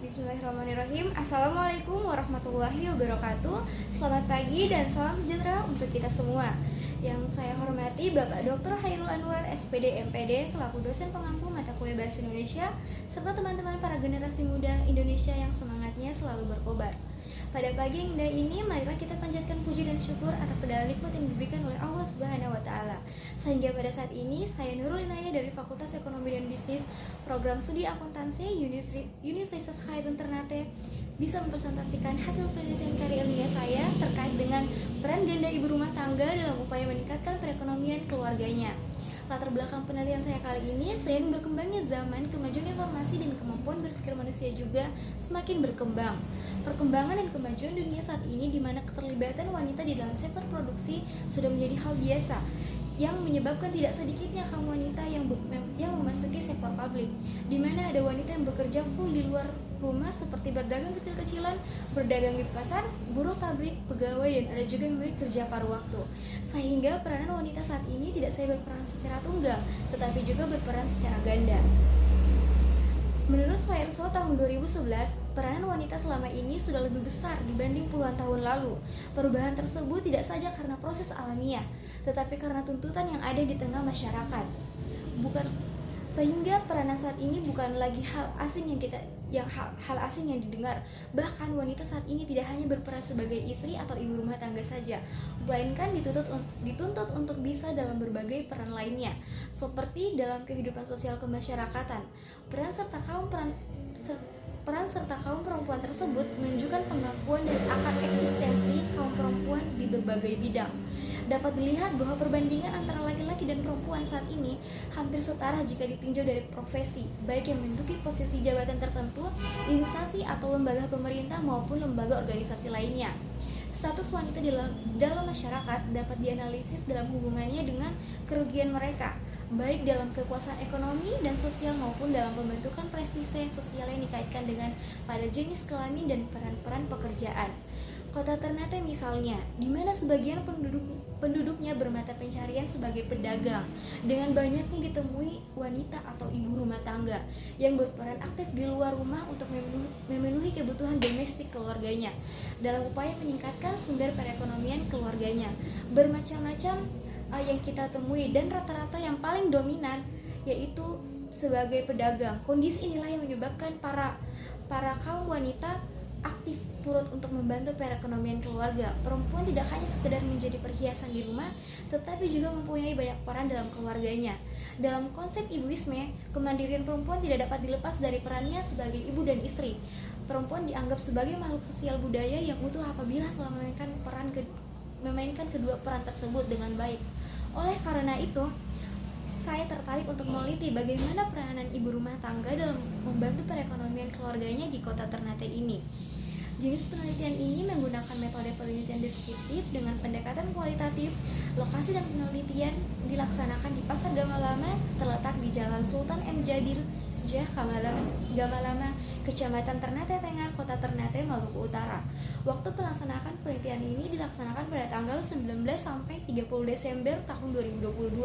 Bismillahirrahmanirrahim. Assalamualaikum warahmatullahi wabarakatuh. Selamat pagi dan salam sejahtera untuk kita semua. Yang saya hormati Bapak Dr. Hairul Anwar, SPD MPD, selaku dosen pengampu mata kuliah Bahasa Indonesia, serta teman-teman para generasi muda Indonesia yang semangatnya selalu berkobar. Pada pagi yang indah ini, marilah kita panjatkan puji dan syukur atas segala nikmat yang diberikan oleh Allah Subhanahu wa Ta'ala. Sehingga pada saat ini, saya Nurul Inayah dari Fakultas Ekonomi dan Bisnis, Program Studi Akuntansi Universitas Khairun Ternate, bisa mempresentasikan hasil penelitian karya ilmiah saya terkait dengan peran ganda ibu rumah tangga dalam upaya meningkatkan perekonomian keluarganya. Latar belakang penelitian saya kali ini, seiring berkembangnya zaman, kemajuan informasi dan kemampuan berpikir manusia juga semakin berkembang. Perkembangan dan kemajuan dunia saat ini, di mana keterlibatan wanita di dalam sektor produksi sudah menjadi hal biasa, yang menyebabkan tidak sedikitnya kaum wanita yang memasuki sektor publik, di mana ada wanita yang bekerja full di luar rumah seperti berdagang kecil-kecilan, berdagang di pasar, buruh pabrik, pegawai, dan ada juga yang memiliki kerja paruh waktu. Sehingga peranan wanita saat ini tidak saja berperan secara tunggal, tetapi juga berperan secara ganda. Menurut Swairso tahun 2011, peranan wanita selama ini sudah lebih besar dibanding puluhan tahun lalu. Perubahan tersebut tidak saja karena proses alamiah, tetapi karena tuntutan yang ada di tengah masyarakat. Sehingga peranan saat ini bukan lagi hal asing yang didengar. Bahkan wanita saat ini tidak hanya berperan sebagai istri atau ibu rumah tangga saja, melainkan dituntut untuk bisa dalam berbagai peran lainnya, seperti dalam kehidupan sosial kemasyarakatan. Peran serta kaum perempuan tersebut menunjukkan pengakuan dan akan eksistensi kaum perempuan di berbagai bidang. Dapat dilihat bahwa perbandingan antara laki-laki dan perempuan saat ini hampir setara jika ditinjau dari profesi, baik yang menduduki posisi jabatan tertentu, instansi atau lembaga pemerintah maupun lembaga organisasi lainnya. Status wanita dalam masyarakat dapat dianalisis dalam hubungannya dengan kerugian mereka, baik dalam kekuasaan ekonomi dan sosial maupun dalam pembentukan prestise sosial yang dikaitkan dengan pada jenis kelamin dan peran-peran pekerjaan. Kota Ternate misalnya, di mana sebagian penduduknya bermata pencarian sebagai pedagang, dengan banyaknya ditemui wanita atau ibu rumah tangga yang berperan aktif di luar rumah untuk memenuhi kebutuhan domestik keluarganya dalam upaya meningkatkan sumber perekonomian keluarganya. Bermacam-macam yang kita temui, dan rata-rata yang paling dominan yaitu sebagai pedagang. Kondisi inilah yang menyebabkan para kaum wanita aktif turut untuk membantu perekonomian keluarga. Perempuan tidak hanya sekedar menjadi perhiasan di rumah, tetapi juga mempunyai banyak peran dalam keluarganya. Dalam konsep ibuisme, kemandirian perempuan tidak dapat dilepas dari perannya sebagai ibu dan istri. Perempuan dianggap sebagai makhluk sosial budaya yang utuh apabila telah memainkan kedua peran tersebut dengan baik. Oleh karena itu, saya tertarik untuk meneliti bagaimana peranan ibu rumah tangga dalam membantu perekonomian keluarganya di kota Ternate ini. Jenis penelitian ini menggunakan metode penelitian deskriptif dengan pendekatan kualitatif. Lokasi dan penelitian dilaksanakan di Pasar Gamalama, terletak di Jalan Sultan M. Jabir, Sejah Gamalama, Kecamatan Ternate Tengah, Kota Ternate, Maluku Utara. Waktu pelaksanaan penelitian ini dilaksanakan pada tanggal 19 sampai 30 Desember tahun 2022.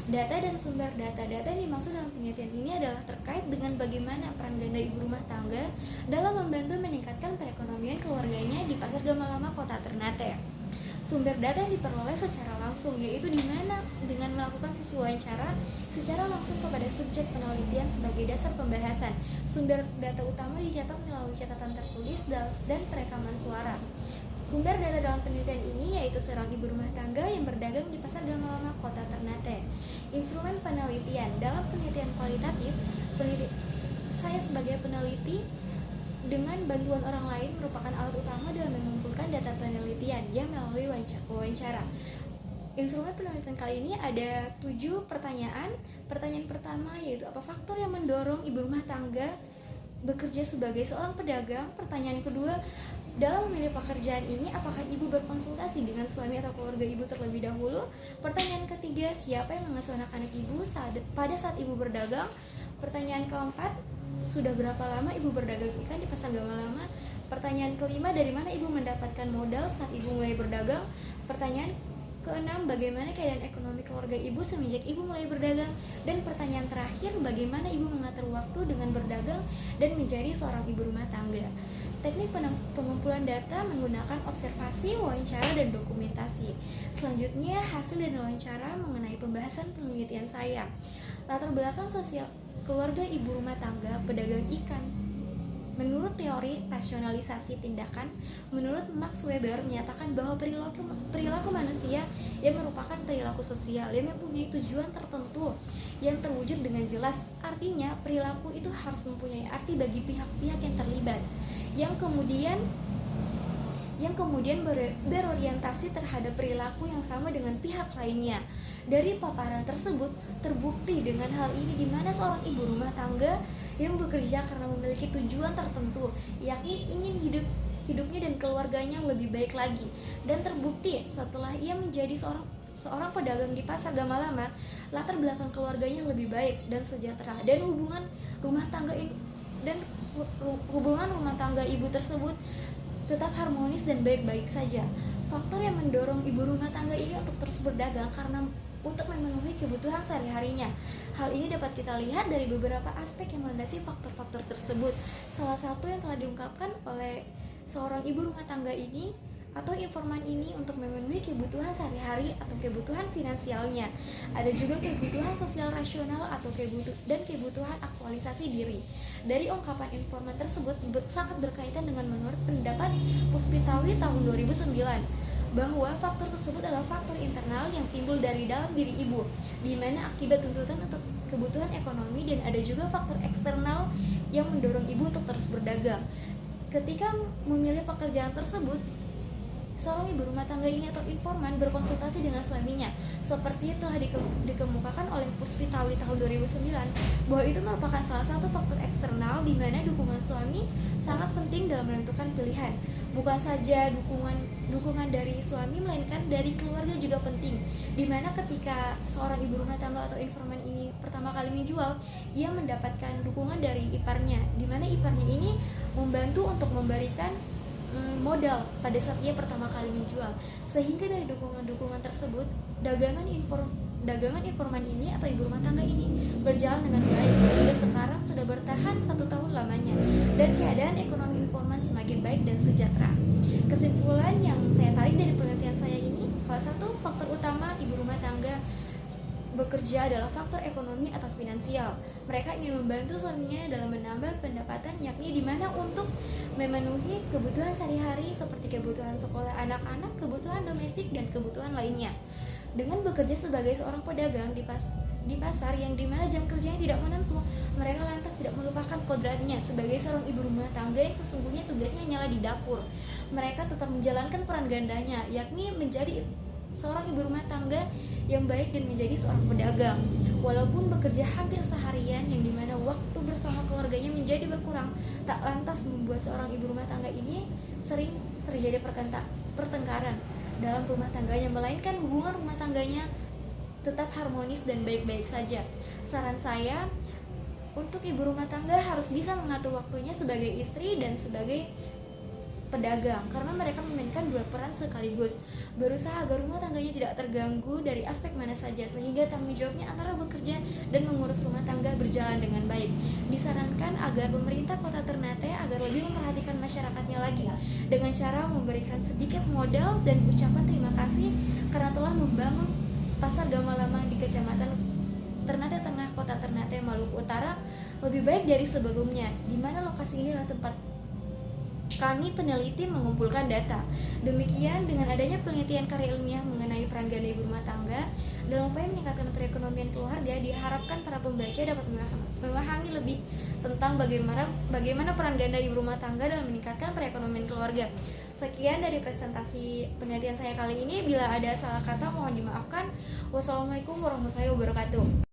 Data dan sumber data-data yang dimaksud dalam penelitian ini adalah terkait dengan bagaimana peran ganda ibu rumah tangga dalam membantu meningkatkan perekonomian keluarganya di Pasar Gamalama, Kota Ternate. Sumber data yang diperoleh secara langsung, yaitu di mana dengan melakukan sesi wawancara secara langsung kepada subjek penelitian sebagai dasar pembahasan. Sumber data utama dicetak melalui catatan tertulis dan perekaman suara. Sumber data dalam penelitian ini yaitu seorang ibu rumah tangga yang berdagang di Pasar Gamalama, Kota Ternate. Instrumen penelitian dalam penelitian kualitatif, saya sebagai peneliti dengan bantuan orang lain merupakan alat utama dalam mengumpulkan data penelitian yang melalui wawancara. Instrumen penelitian kali ini ada 7 pertanyaan. Pertanyaan pertama yaitu apa faktor yang mendorong ibu rumah tangga bekerja sebagai seorang pedagang. Pertanyaan kedua, dalam memilih pekerjaan ini apakah ibu berkonsultasi dengan suami atau keluarga ibu terlebih dahulu? Pertanyaan ketiga, siapa yang mengasuh anak-anak ibu pada saat ibu berdagang? Pertanyaan keempat, sudah berapa lama ibu berdagang ikan di Pasar Gamalama? Pertanyaan kelima, dari mana ibu mendapatkan modal saat ibu mulai berdagang? Pertanyaan Keenam, bagaimana keadaan ekonomi keluarga ibu semenjak ibu mulai berdagang? Dan pertanyaan terakhir, bagaimana ibu mengatur waktu dengan berdagang dan menjadi seorang ibu rumah tangga? Teknik pengumpulan data menggunakan observasi, wawancara, dan dokumentasi. Selanjutnya, hasil dan wawancara mengenai pembahasan penelitian saya. Latar belakang sosial keluarga ibu rumah tangga pedagang ikan. Menurut teori rasionalisasi tindakan, menurut Max Weber menyatakan bahwa perilaku manusia yang merupakan perilaku sosial yang mempunyai tujuan tertentu yang terwujud dengan jelas. Artinya, perilaku itu harus mempunyai arti bagi pihak-pihak yang terlibat, yang kemudian berorientasi terhadap perilaku yang sama dengan pihak lainnya. Dari paparan tersebut, terbukti dengan hal ini di mana seorang ibu rumah tangga yang bekerja karena memiliki tujuan tertentu, yakni ingin hidupnya dan keluarganya lebih baik lagi. Dan terbukti setelah ia menjadi seorang pedagang di pasar Gamalama, latar belakang keluarganya lebih baik dan sejahtera, dan hubungan rumah tangga ibu tersebut tetap harmonis dan baik-baik saja. Faktor yang mendorong ibu rumah tangga ini untuk terus berdagang karena untuk memenuhi kebutuhan sehari-harinya. Hal ini dapat kita lihat dari beberapa aspek yang melandasi faktor-faktor tersebut. Salah satu yang telah diungkapkan oleh seorang ibu rumah tangga ini atau informan ini untuk memenuhi kebutuhan sehari-hari atau kebutuhan finansialnya. Ada juga kebutuhan sosial rasional atau kebutuhan aktualisasi diri. Dari ungkapan informan tersebut sangat berkaitan dengan menurut pendapat Puspitawi tahun 2009 bahwa faktor tersebut adalah faktor internal yang timbul dari dalam diri ibu, di mana akibat tuntutan untuk kebutuhan ekonomi, dan ada juga faktor eksternal yang mendorong ibu untuk terus berdagang. Ketika memilih pekerjaan tersebut, seorang ibu rumah tangga ini atau informan berkonsultasi dengan suaminya, seperti telah dikemukakan oleh Puspitawi tahun 2009 bahwa itu merupakan salah satu faktor eksternal di mana dukungan suami sangat penting dalam menentukan pilihan. Bukan saja dukungan dari suami, melainkan dari keluarga juga penting, di mana ketika seorang ibu rumah tangga atau informan ini pertama kali menjual, ia mendapatkan dukungan dari iparnya, di mana iparnya ini membantu untuk memberikan modal pada saat ia pertama kali menjual, sehingga dari dukungan tersebut dagangan informan ini atau ibu rumah tangga ini berjalan dengan baik sehingga sekarang sudah bertahan 1 tahun lamanya dan keadaan ekonomi informan semakin baik dan sejahtera. Kesimpulan yang saya tarik dari penelitian saya ini, salah satu faktor utama ibu rumah tangga bekerja adalah faktor ekonomi atau finansial. Mereka ingin membantu suaminya dalam menambah pendapatan, yakni di mana untuk memenuhi kebutuhan sehari-hari seperti kebutuhan sekolah anak-anak, kebutuhan domestik, dan kebutuhan lainnya. Dengan bekerja sebagai seorang pedagang di pasar yang dimana jam kerjanya tidak menentu, mereka lantas tidak melupakan kodratnya sebagai seorang ibu rumah tangga yang sesungguhnya tugasnya hanyalah di dapur. Mereka tetap menjalankan peran gandanya, yakni menjadi seorang ibu rumah tangga yang baik dan menjadi seorang pedagang. Walaupun bekerja hampir seharian yang dimana waktu bersama keluarganya menjadi berkurang, tak lantas membuat seorang ibu rumah tangga ini sering terjadi pertengkaran dalam rumah tangganya, melainkan hubungan rumah tangganya tetap harmonis dan baik-baik saja. Saran saya untuk ibu rumah tangga harus bisa mengatur waktunya sebagai istri dan sebagai pedagang, karena mereka memainkan dua peran sekaligus, berusaha agar rumah tangganya tidak terganggu dari aspek mana saja, sehingga tanggung jawabnya antara bekerja dan mengurus rumah tangga berjalan dengan baik. Disarankan agar pemerintah Kota Ternate agar lebih memperhatikan masyarakatnya lagi dengan cara memberikan sedikit modal dan ucapan terima kasih karena telah membangun pasar Gamalama di Kecamatan Ternate Tengah, Kota Ternate, Maluku Utara lebih baik dari sebelumnya, di mana lokasi ini adalah tempat kami peneliti mengumpulkan data. Demikian, dengan adanya penelitian karya ilmiah mengenai peran ganda ibu rumah tangga dalam upaya meningkatkan perekonomian keluarga, diharapkan para pembaca dapat memahami lebih tentang bagaimana peran ganda ibu rumah tangga dalam meningkatkan perekonomian keluarga. Sekian dari presentasi penelitian saya kali ini. Bila ada salah kata mohon dimaafkan. Wassalamualaikum warahmatullahi wabarakatuh.